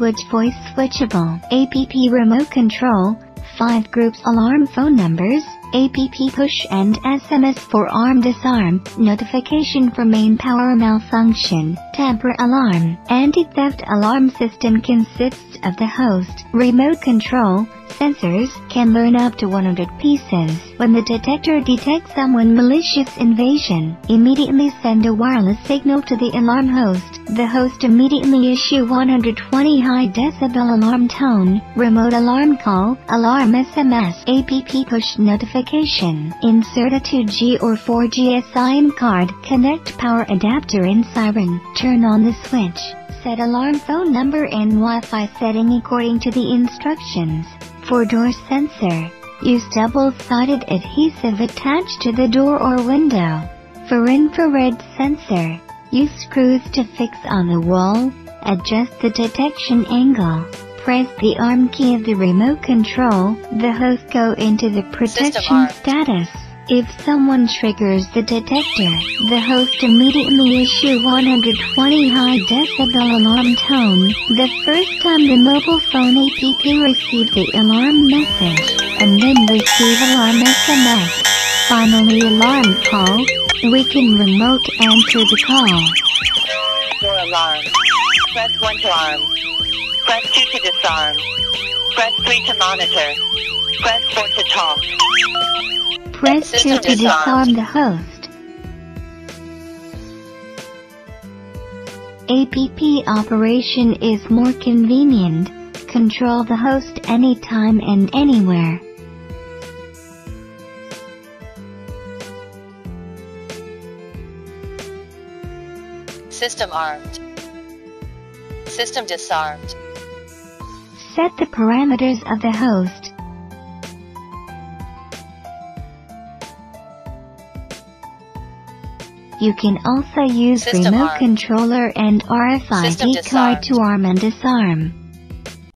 language voice switchable. APP remote control. 5 groups alarm phone numbers. APP push and SMS for arm disarm. Notification for main power malfunction. Tamper alarm. Anti-theft alarm system consists of the host, remote control, sensors, can learn up to 100 pieces. When the detector detects someone malicious invasion, immediately send a wireless signal to the alarm host. The host immediately issue 120 high decibel alarm tone, remote alarm call, alarm SMS, APP push notification. Insert a 2G or 4G SIM card, connect power adapter in siren, turn on the switch. Set alarm phone number and Wi-Fi setting according to the instructions. For door sensor, use double-sided adhesive attached to the door or window. For infrared sensor, use screws to fix on the wall. Adjust the detection angle. Press the arm key of the remote control. The host go into the protection status. If someone triggers the detector, the host immediately issue 120 high decibel alarm tone. The first time the mobile phone APP receive the alarm message, and then receive alarm SMS. Finally alarm call, we can remote answer the call. Door alarm. Press 1 to arm. Press 2 to disarm. Press 3 to monitor. Press 4 to talk. Press 2 to disarm the host. APP operation is more convenient. Control the host anytime and anywhere. System armed. System disarmed. Set the parameters of the host. You can also use System remote armed. controller and System RFID card disarmed. to arm and disarm.